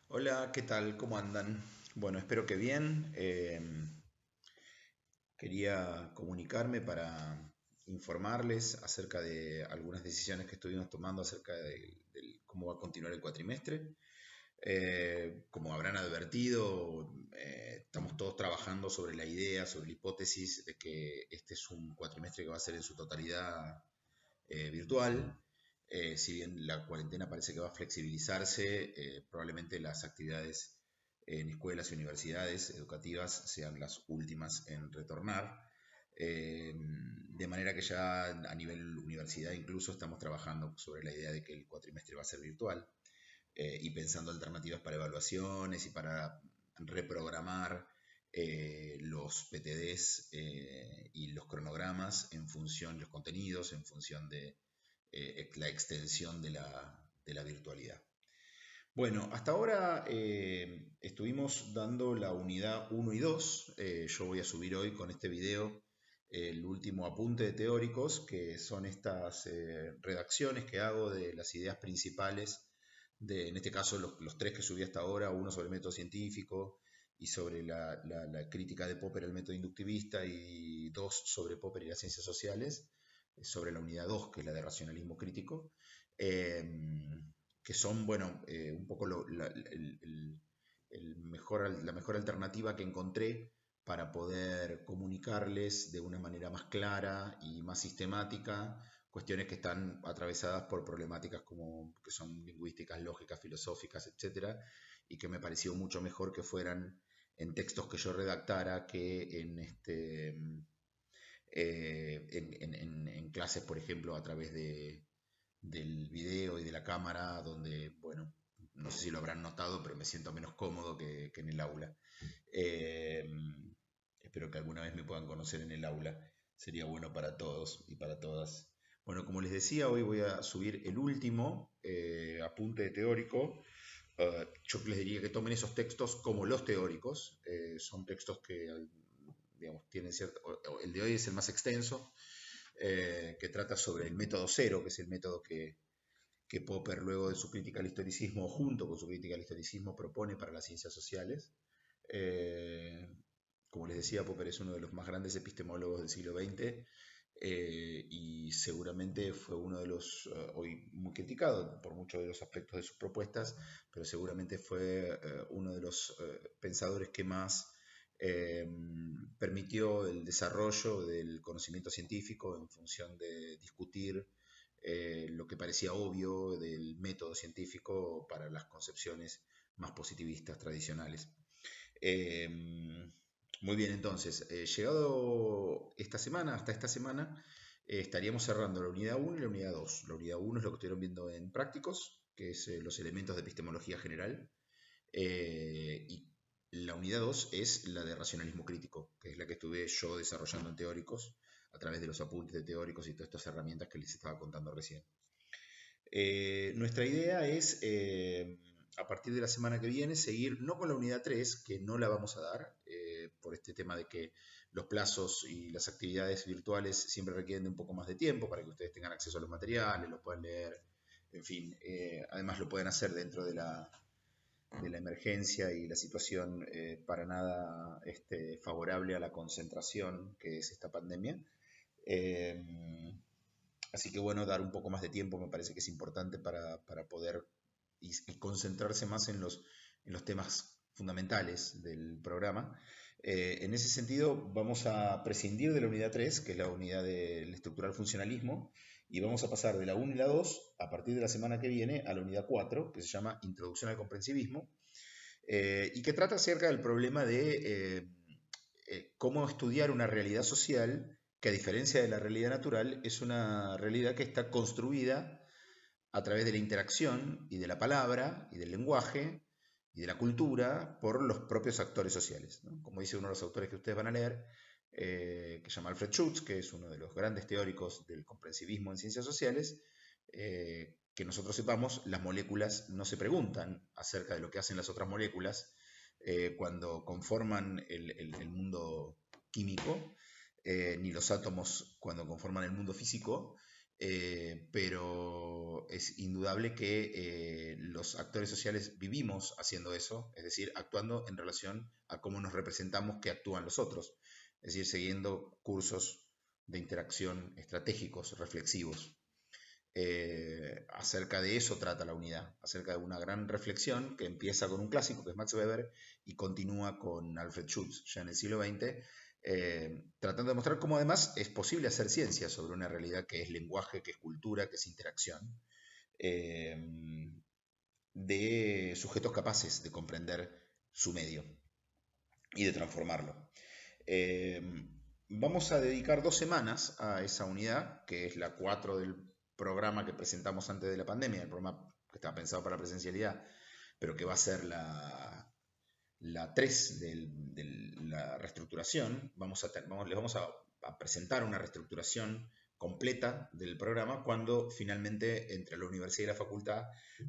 Hola, ¿qué tal? ¿Cómo andan? Bueno, espero que bien. Quería comunicarme para informarles acerca de algunas decisiones que estuvimos tomando acerca de cómo va a continuar el cuatrimestre. Como habrán advertido, estamos todos trabajando sobre la idea, sobre la hipótesis de que este es un cuatrimestre que va a ser en su totalidad virtual. Si bien la cuarentena parece que va a flexibilizarse, probablemente las actividades en escuelas y universidades educativas sean las últimas en retornar. De manera que ya a nivel universidad incluso estamos trabajando sobre la idea de que el cuatrimestre va a ser virtual y pensando alternativas para evaluaciones y para reprogramar los PTDs y los cronogramas en función, los contenidos en función de la extensión de la virtualidad. Bueno, hasta ahora estuvimos dando la unidad 1 y 2. Yo voy a subir hoy con este video el último apunte de teóricos, que son estas redacciones que hago de las ideas principales, en este caso los tres que subí hasta ahora, uno sobre el método científico y sobre la crítica de Popper al método inductivista, y dos sobre Popper y las ciencias sociales, sobre la unidad 2, que es la de racionalismo crítico. Eh, que son, bueno, un poco la mejor alternativa que encontré para poder comunicarles de una manera más clara y más sistemática cuestiones que están atravesadas por problemáticas como que son lingüísticas, lógicas, filosóficas, etcétera, y que me pareció mucho mejor que fueran en textos que yo redactara que en clases, por ejemplo, a través del video y de la cámara, donde, bueno, no sé si lo habrán notado, pero me siento menos cómodo que en el aula. Eh, Espero que alguna vez me puedan conocer en el aula. Sería bueno para todos y para todas. Bueno, como les decía, hoy voy a subir el último apunte teórico. Yo les diría que tomen esos textos como los teóricos. Son textos que, digamos, tienen cierto... El de hoy es el más extenso, que trata sobre el método cero, que es el método que Popper, luego de su crítica al historicismo, junto con su crítica al historicismo, propone para las ciencias sociales. Eh, Como les decía, Popper es uno de los más grandes epistemólogos del siglo XX, y seguramente fue uno de los, hoy muy criticado por muchos de los aspectos de sus propuestas, pero seguramente fue uno de los pensadores que más eh, permitió el desarrollo del conocimiento científico en función de discutir lo que parecía obvio del método científico para las concepciones más positivistas tradicionales. Eh, Muy bien, entonces, llegado esta semana, hasta esta semana, estaríamos cerrando la unidad 1 y la unidad 2. La unidad 1 es lo que estuvieron viendo en prácticos, que es los elementos de epistemología general, y la unidad 2 es la de racionalismo crítico, que es la que estuve yo desarrollando en teóricos a través de los apuntes de teóricos y todas estas herramientas que les estaba contando recién. Nuestra idea es, a partir de la semana que viene, seguir no con la unidad 3, que no la vamos a dar, por este tema de que los plazos y las actividades virtuales siempre requieren de un poco más de tiempo para que ustedes tengan acceso a los materiales, los puedan leer, en fin, además lo pueden hacer dentro de la emergencia y la situación para nada favorable a la concentración que es esta pandemia. Eh, Así que bueno, dar un poco más de tiempo me parece que es importante para poder y concentrarse más en los temas fundamentales del programa. En ese sentido, vamos a prescindir de la unidad 3, que es la unidad del estructural funcionalismo, y vamos a pasar de la 1 y la 2, a partir de la semana que viene, a la unidad 4, que se llama Introducción al Comprensivismo, y que trata acerca del problema de cómo estudiar una realidad social que, a diferencia de la realidad natural, es una realidad que está construida a través de la interacción y de la palabra y del lenguaje y de la cultura por los propios actores sociales, ¿no? Como dice uno de los autores que ustedes van a leer, que se llama Alfred Schutz, que es uno de los grandes teóricos del comprensivismo en ciencias sociales, que nosotros sepamos, las moléculas no se preguntan acerca de lo que hacen las otras moléculas cuando conforman el mundo químico, ni los átomos cuando conforman el mundo físico, pero es indudable que los actores sociales vivimos haciendo eso, es decir, actuando en relación a cómo nos representamos que actúan los otros, es decir, siguiendo cursos de interacción estratégicos, reflexivos. Acerca de eso trata la unidad, acerca de una gran reflexión que empieza con un clásico que es Max Weber y continúa con Alfred Schultz ya en el siglo XX, tratando de mostrar cómo además es posible hacer ciencia sobre una realidad que es lenguaje, que es cultura, que es interacción, eh, de sujetos capaces de comprender su medio y de transformarlo. Eh, Vamos a dedicar 2 semanas a esa unidad, que es la 4 del programa que presentamos antes de la pandemia, el programa que estaba pensado para la presencialidad, pero que va a ser la 3 de la reestructuración. Les vamos a presentar una reestructuración completa del programa cuando finalmente entre la universidad y la facultad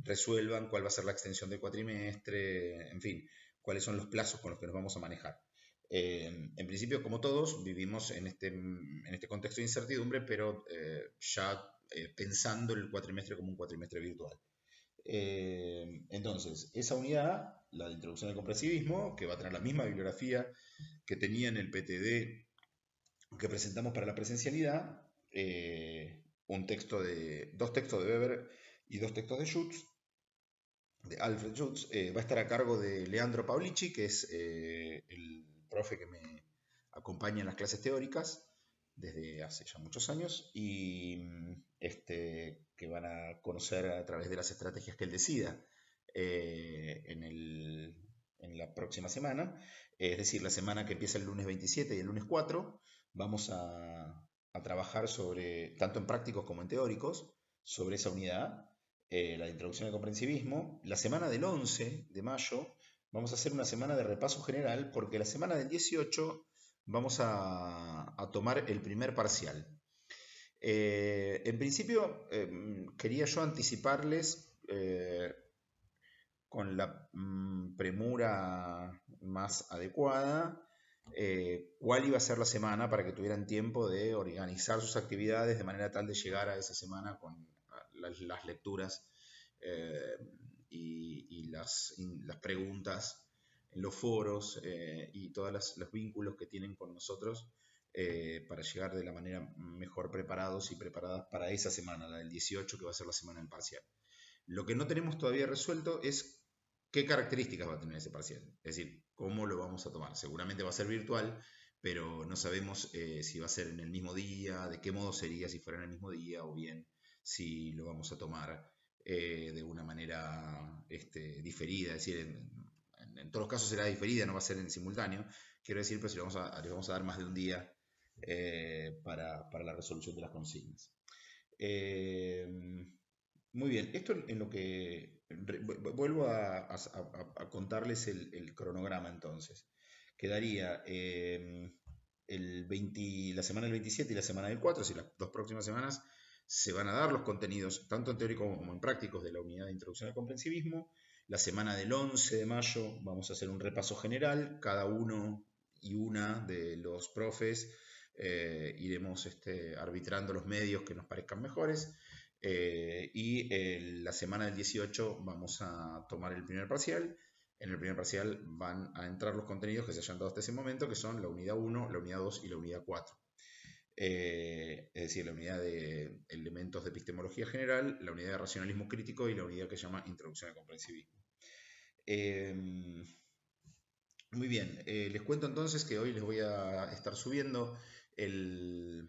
resuelvan cuál va a ser la extensión del cuatrimestre, en fin, cuáles son los plazos con los que nos vamos a manejar. En principio, como todos, vivimos en este contexto de incertidumbre, pero ya pensando el cuatrimestre como un cuatrimestre virtual. Entonces, esa unidad, la de introducción al comprensivismo, que va a tener la misma bibliografía que tenía en el PTD que presentamos para la presencialidad, dos textos de Weber y 2 textos de Schutz, de Alfred Schutz, va a estar a cargo de Leandro Paulici, que es el profe que me acompaña en las clases teóricas desde hace ya muchos años y que van a conocer a través de las estrategias que él decida en la próxima semana, es decir, la semana que empieza el lunes 27 y el lunes 4, vamos a trabajar sobre, tanto en prácticos como en teóricos, sobre esa unidad, la introducción al comprensivismo. La semana del 11 de mayo vamos a hacer una semana de repaso general porque la semana del 18 vamos a tomar el primer parcial. En principio, quería yo anticiparles con la premura más adecuada cuál iba a ser la semana para que tuvieran tiempo de organizar sus actividades de manera tal de llegar a esa semana con las lecturas y las preguntas en los foros y todos los vínculos que tienen con nosotros para llegar de la manera mejor preparados y preparadas para esa semana, la del 18, que va a ser la semana del parcial. Lo que no tenemos todavía resuelto es qué características va a tener ese parcial, es decir, cómo lo vamos a tomar. Seguramente va a ser virtual, pero no sabemos si va a ser en el mismo día, de qué modo sería si fuera en el mismo día, o bien si lo vamos a tomar de una manera diferida, es decir, en todos los casos será diferida, no va a ser en simultáneo, quiero decir, pero si les vamos a dar más de un día para la resolución de las consignas. Muy bien, esto en lo que vuelvo a contarles el cronograma entonces. Quedaría la semana del 27 y la semana del 4, si las 2 próximas semanas se van a dar los contenidos, tanto en teórico como en prácticos, de la unidad de introducción al comprensivismo. La semana del 11 de mayo vamos a hacer un repaso general, cada uno y una de los profes iremos arbitrando los medios que nos parezcan mejores. La semana del 18 vamos a tomar el primer parcial. En el primer parcial van a entrar los contenidos que se hayan dado hasta ese momento, que son la unidad 1, la unidad 2 y la unidad 4. Es decir, la unidad de elementos de epistemología general, la unidad de racionalismo crítico y la unidad que se llama introducción al comprensivismo. Muy bien, les cuento entonces que hoy les voy a estar subiendo el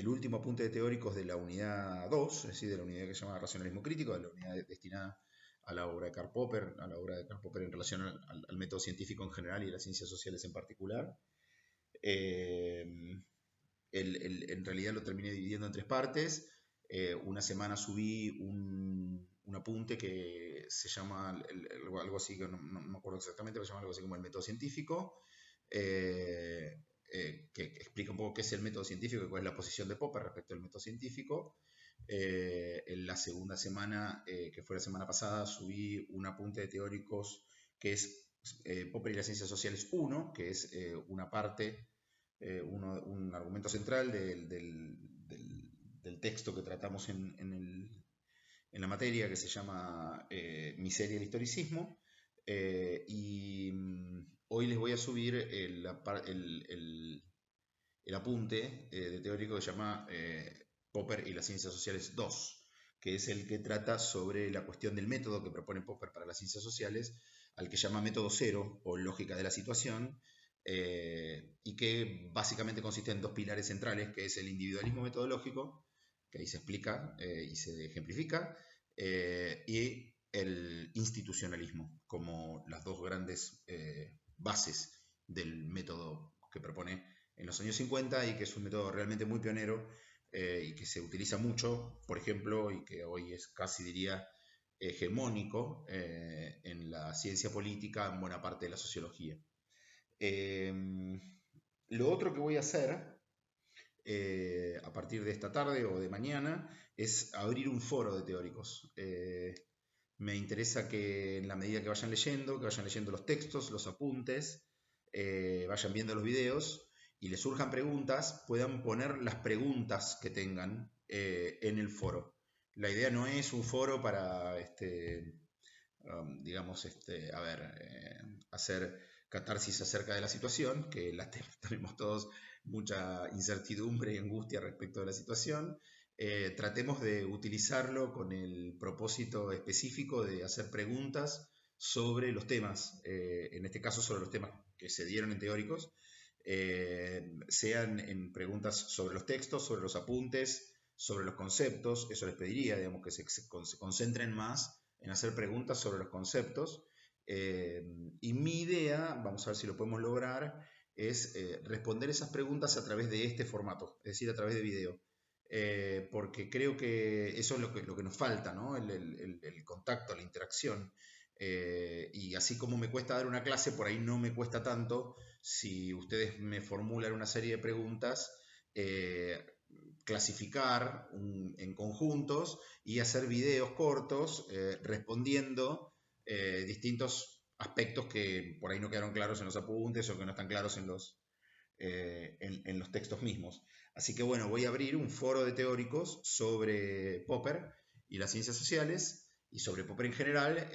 último apunte de teóricos de la unidad 2, es decir, de la unidad que se llama racionalismo crítico, de la unidad destinada a la obra de Karl Popper, en relación al método científico en general y las ciencias sociales en particular. En realidad lo terminé dividiendo en 3 partes. Una semana subí un apunte que se llama algo así, que no me acuerdo exactamente, pero se llama algo así como el método científico, que explica un poco qué es el método científico y cuál es la posición de Popper respecto al método científico. En la segunda semana, que fue la semana pasada, subí un apunte de teóricos que es Popper y las ciencias sociales 1, que es una parte, un argumento central del texto que tratamos en la materia, que se llama Miseria y el historicismo. Hoy les voy a subir el apunte de teórico que se llama Popper y las ciencias sociales 2, que es el que trata sobre la cuestión del método que propone Popper para las ciencias sociales, al que llama método cero o lógica de la situación, y que básicamente consiste en dos pilares centrales, que es el individualismo metodológico, que ahí se explica y se ejemplifica, y el institucionalismo, como las dos grandes bases del método que propone en los años 50 y que es un método realmente muy pionero y que se utiliza mucho, por ejemplo, y que hoy es casi diría hegemónico en la ciencia política, en buena parte de la sociología. Lo otro que voy a hacer a partir de esta tarde o de mañana es abrir un foro de teóricos. Me interesa que en la medida que vayan leyendo los textos, los apuntes, vayan viendo los videos y les surjan preguntas, puedan poner las preguntas que tengan en el foro. La idea no es un foro para, digamos, hacer catarsis acerca de la situación, que la tenemos todos mucha incertidumbre y angustia respecto de la situación. Tratemos de utilizarlo con el propósito específico de hacer preguntas sobre los temas, en este caso sobre los temas que se dieron en teóricos, sean en preguntas sobre los textos, sobre los apuntes, sobre los conceptos. Eso les pediría, digamos, que se concentren más en hacer preguntas sobre los conceptos. Y mi idea, vamos a ver si lo podemos lograr, es responder esas preguntas a través de este formato, es decir, a través de video. Porque creo que eso es lo que nos falta, ¿no? El contacto, la interacción. Y así como me cuesta dar una clase, por ahí no me cuesta tanto si ustedes me formulan una serie de preguntas, clasificar en conjuntos y hacer videos cortos respondiendo distintos aspectos que por ahí no quedaron claros en los apuntes o que no están claros en los textos mismos. Así que bueno, voy a abrir un foro de teóricos sobre Popper y las ciencias sociales y sobre Popper en general,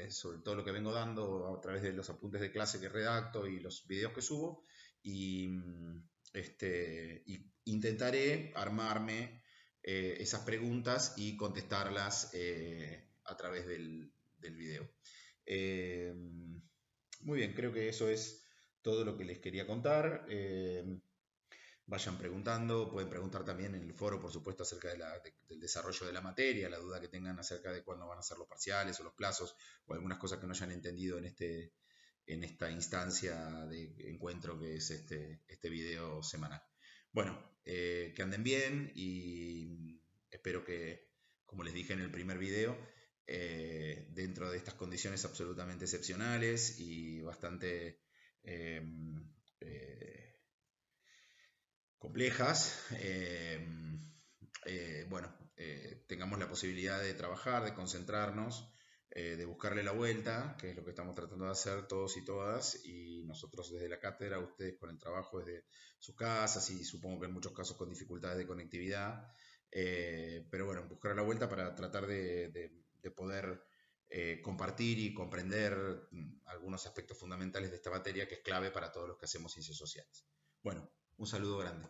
sobre todo lo que vengo dando a través de los apuntes de clase que redacto y los videos que subo, y intentaré armarme esas preguntas y contestarlas a través del video. Muy bien, creo que eso es todo lo que les quería contar. Vayan preguntando, pueden preguntar también en el foro, por supuesto, acerca del desarrollo de la materia, la duda que tengan acerca de cuándo van a ser los parciales o los plazos, o algunas cosas que no hayan entendido en esta instancia de encuentro que es este video semanal. Bueno, que anden bien y espero que, como les dije en el primer video, dentro de estas condiciones absolutamente excepcionales y bastante complejas, tengamos la posibilidad de trabajar, de concentrarnos, de buscarle la vuelta, que es lo que estamos tratando de hacer todos y todas, y nosotros desde la cátedra, ustedes con el trabajo desde sus casas y supongo que en muchos casos con dificultades de conectividad, pero bueno, buscar la vuelta para tratar de poder compartir y comprender algunos aspectos fundamentales de esta materia que es clave para todos los que hacemos ciencias sociales. Bueno, un saludo grande.